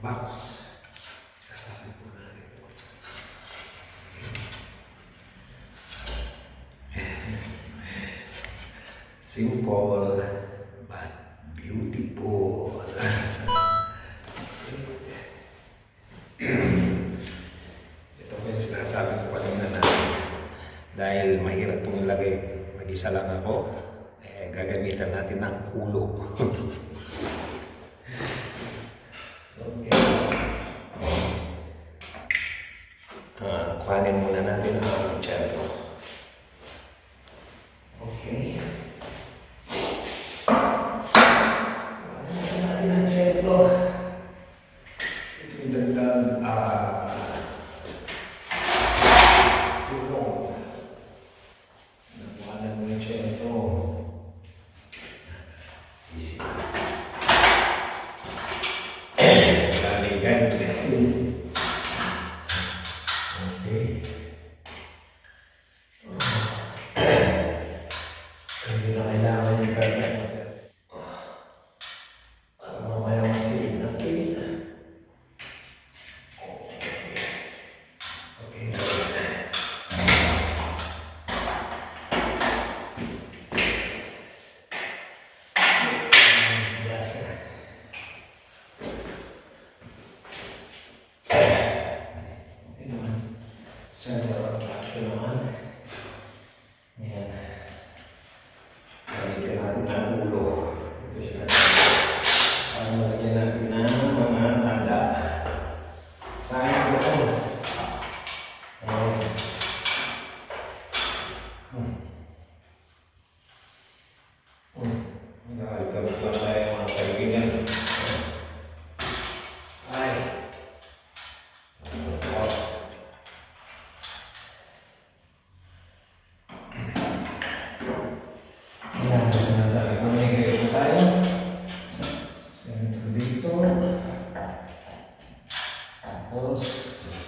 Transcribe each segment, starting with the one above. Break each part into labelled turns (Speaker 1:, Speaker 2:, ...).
Speaker 1: box. Isasabi po natin ito. Simple but beautiful. Ito po yung sinasabi ko kanina na dahil mahirap pong ilagay, mag-isa lang ako, gagamitan natin ng ulo. Kuhanin muna natin ang cello. Okay. Kuhanin muna natin ang cello. Ito yung dagdag tulong. Nakuhanan mo yung cello. Easy. Laligan. Hindi na kailangan yung bagay. Para mamaya masilip natin. Okay. Center of action naman. Ayan. Lagyan natin ang ulo. Ito siya. Lagyan natin ng mga tanda. Sayang ito. Ayan. Nagkakagabot lang tayo mga kaibigan. Ay. Ayan, sinasabi ko may ganito tayo. Sento dito. Tapos,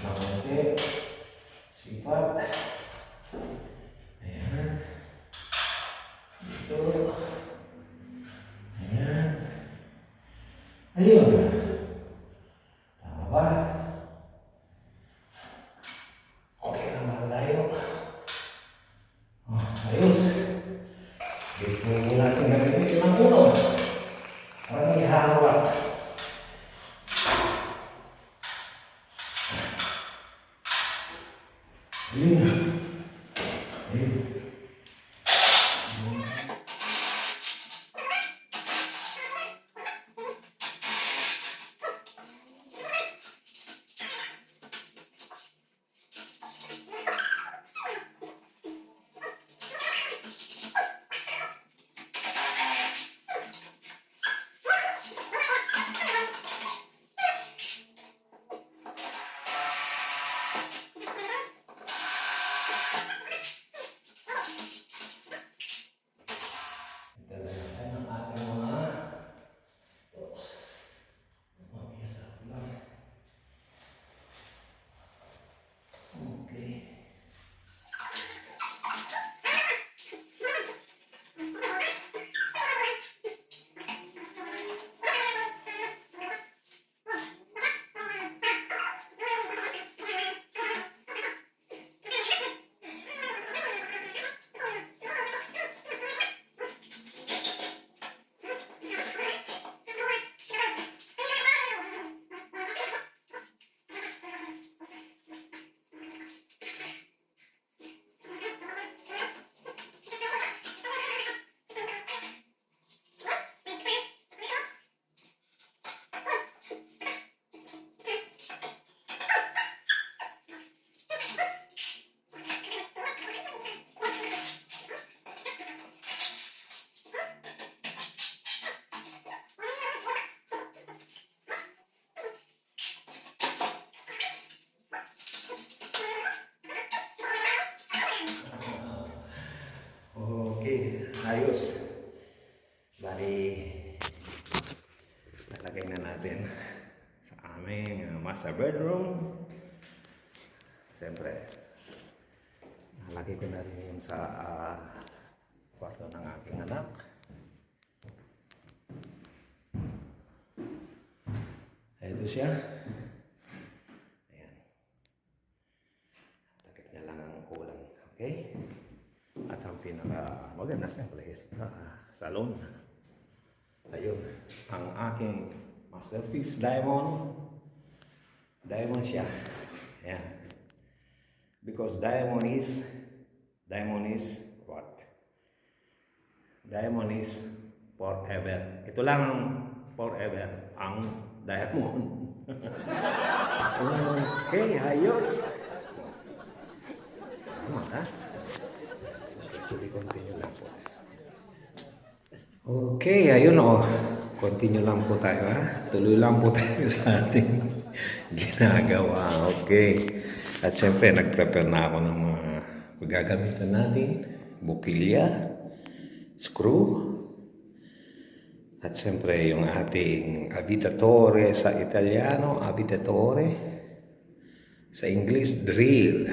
Speaker 1: makunti. Sipat. Ayan. Dito. Ayan. Ayun. Tama ba? Okay naman tayo. Oh, ayos. Dito natin gagamitin ang ulo. Parang ihahawak. Ayun. Ayun. Okay, ayos. Bali, lalagay na natin sa aming master bedroom. Siyempre, nalagay ko na rin yun sa kwarto ng aking anak. Ito siya. Ayan. Takip niya lang ang kulang. Okay? At ang pinaka maganda sa place, salon. Ayun. Ang aking masterpiece, diamond. Diamond siya. Ayan. Because diamond is what? Diamond is forever. Ito lang ang forever. Ang diamond. Okay, ayos. Tama, ha? Tuloy, continue lang po. Okay, ayun o. Continue lang po tayo, ha? Tuloy lang po tayo sa ating ginagawa. Okay. At syempre, nag-prepare na ako ng mga gagamitan natin. Bukilya, screw, at syempre yung ating abitatore sa Italiano, abitatore. Sa English, drill.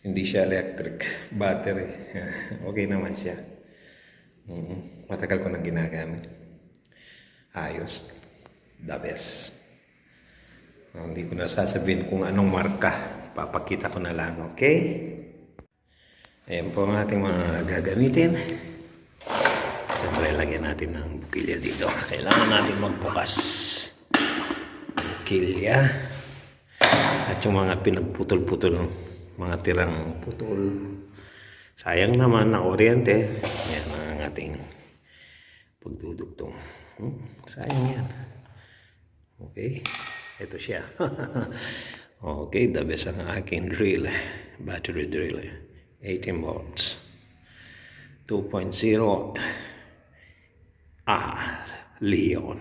Speaker 1: Hindi siya electric, battery. Okay naman siya. Matagal ko nang ginagamit. Ayos. The best. Hindi ko na sasabihin kung anong marka. Papakita ko na lang, okay? Ayan po ang ating mga gagamitin. Siyempre, lagyan natin ng bukilya dito. Kailangan natin magbukas. Bukilya. At yung mga pinagputol-putol, mga tirang putol. Sayang naman na kuryente. Yan ang ating pagdudugtong. Sayang yan. Okay. Ito siya. Okay, the best ang aking drill. Battery drill. 18 volts. 2.0. Leon.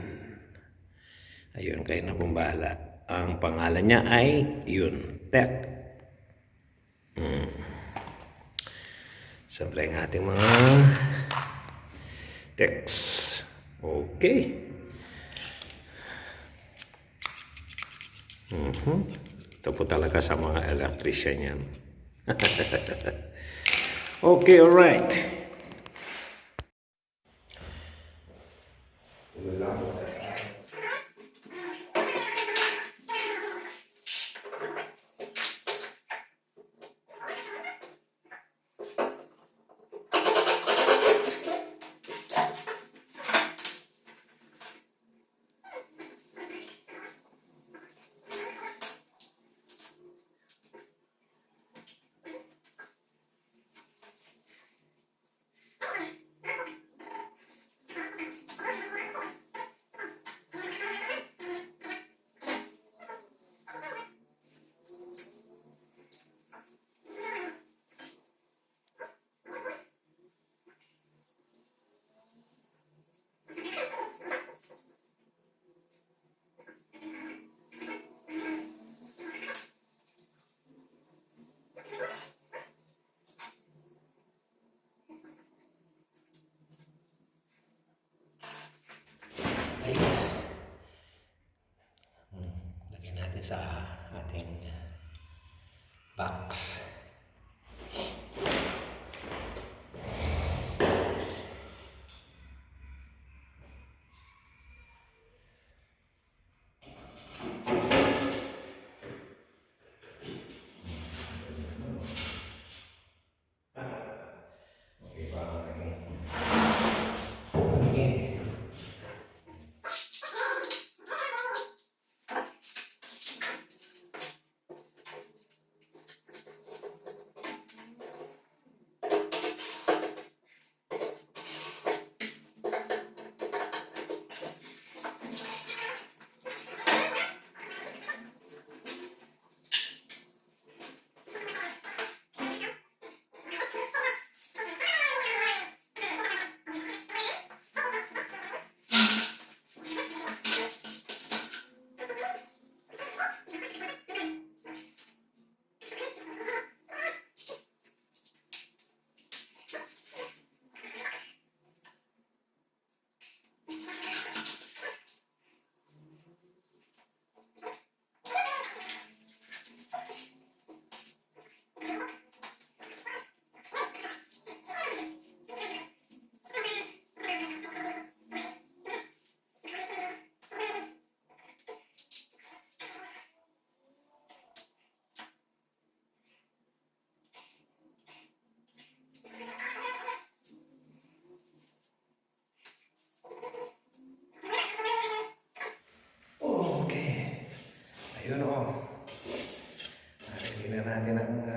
Speaker 1: Ayun, kayo na pong bahala. Ang pangalan niya ay yun, Tech. Siyempre ang ating mga text. Okay. Ito po talaga sa mga electrician yan. Okay, alright. Lagyan natin sa ating box.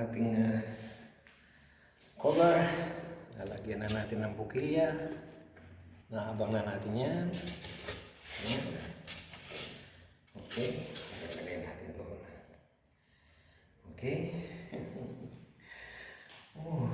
Speaker 1: ating cover. Lalagyan na natin ng bukilya. Naabang na natin yan. Ayan. Okay. Lalagyan natin doon. Okay. Oh.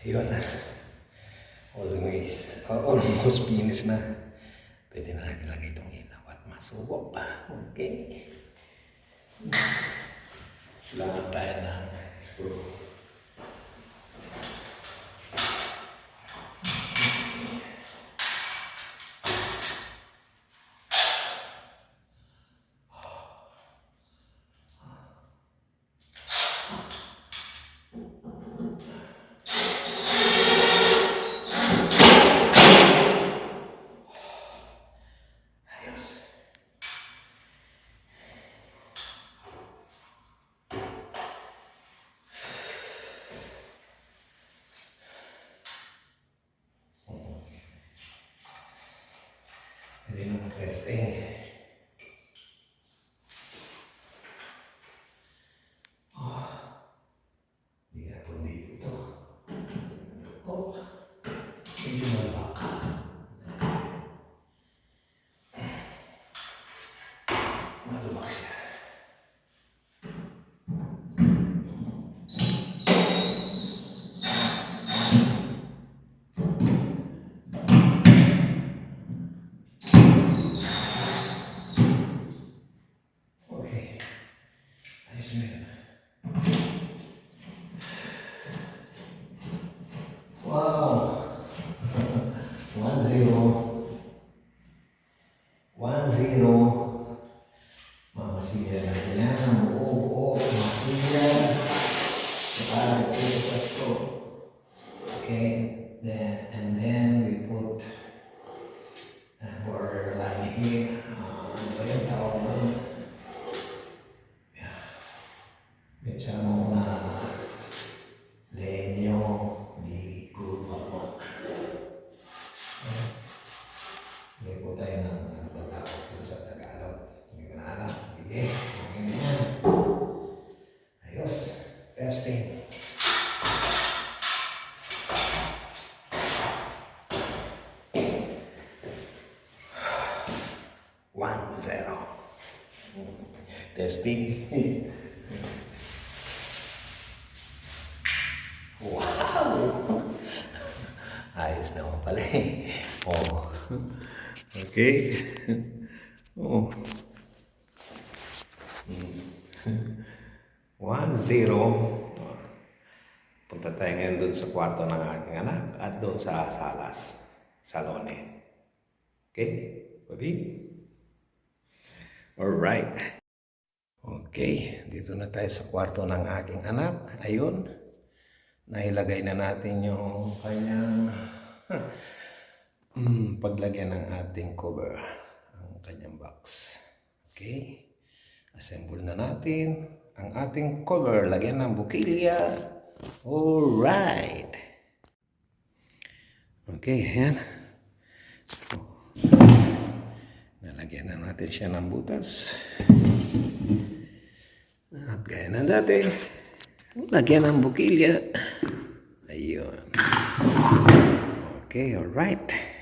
Speaker 1: Yun na. Almost finish na. Pwede na natin lagay itong ilaw at masubok. Okay. Kailangan tayo ng screw. Hindi na mag-testing. Hindi nga kung dito ito. Medyo malak. Malubak siya. Wow! 1-0. 1-0. Mamasilya natin yan. Ang buo-buo. Mamasilya. Saka ito sa ito. Okay. And then we put our line here. Ano ba yung tawag doon? Medyo mo na lenyo di gulma. May po tayo ng ano ba tawag sa Tagalog. Hindi ko na alam. Sige, okay na yan. Okay? Oh. 1-0. Punta tayo ngayon doon sa kwarto ng aking anak at doon sa salone. Okay? Baby? Alright. Okay, dito na tayo sa kwarto ng aking anak. Ayun. Nailagay na natin yung kanyang paglagyan ng ating cover. Ang kanyang box. Okay? Assemble na natin ang ating cover. Lagyan ng bukilya. Alright. Okay, ayan. So, nalagyan na natin siya ng butas. At gaya na dati, lagyan ng bukilya. Ayun. Okay, alright.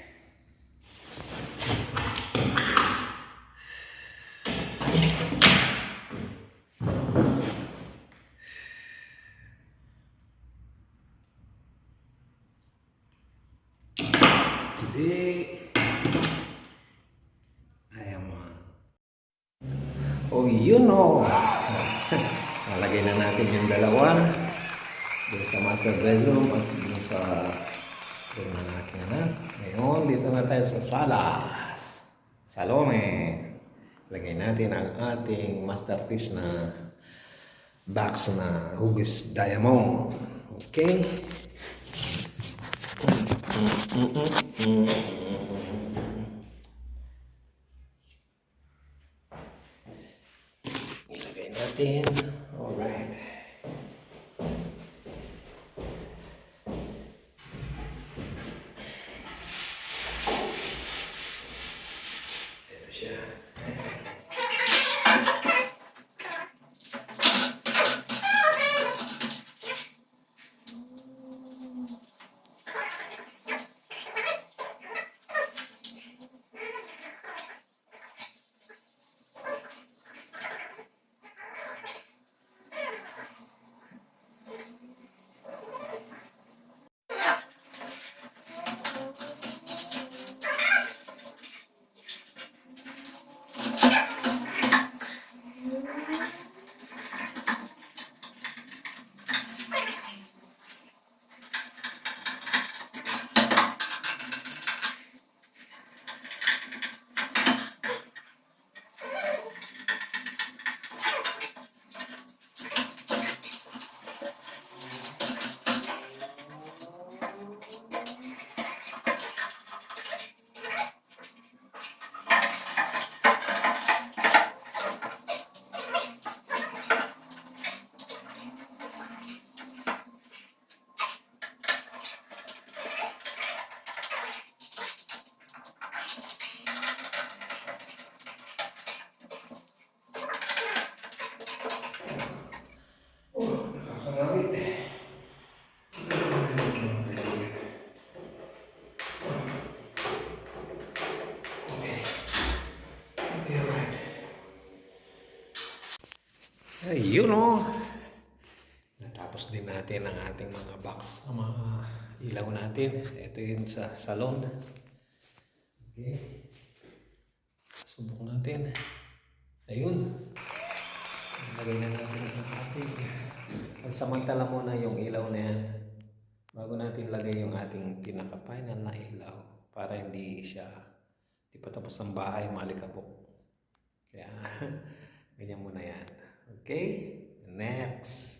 Speaker 1: Today, I am nalagay na natin yung dalawa doon sa master bedroom at doon sa room ng aking anak. Ngayon, dito na tayo sa salone. Lagay natin ang ating masterpiece na box na hugis diamond. Okay? Ilagay natin. Alright. Ito siya. Ayun o. Natapos din natin ang ating mga box, ang mga ilaw natin. Ito yun sa salon. Okay. Subok natin. Ayun. Lagay na natin ang ating. Pansamantala muna yung ilaw na yan. Bago natin lagay yung ating pinaka-final na ilaw. Para hindi pa tapos ang bahay, malikabok. Kaya, ganyan muna yan. Okay? Next.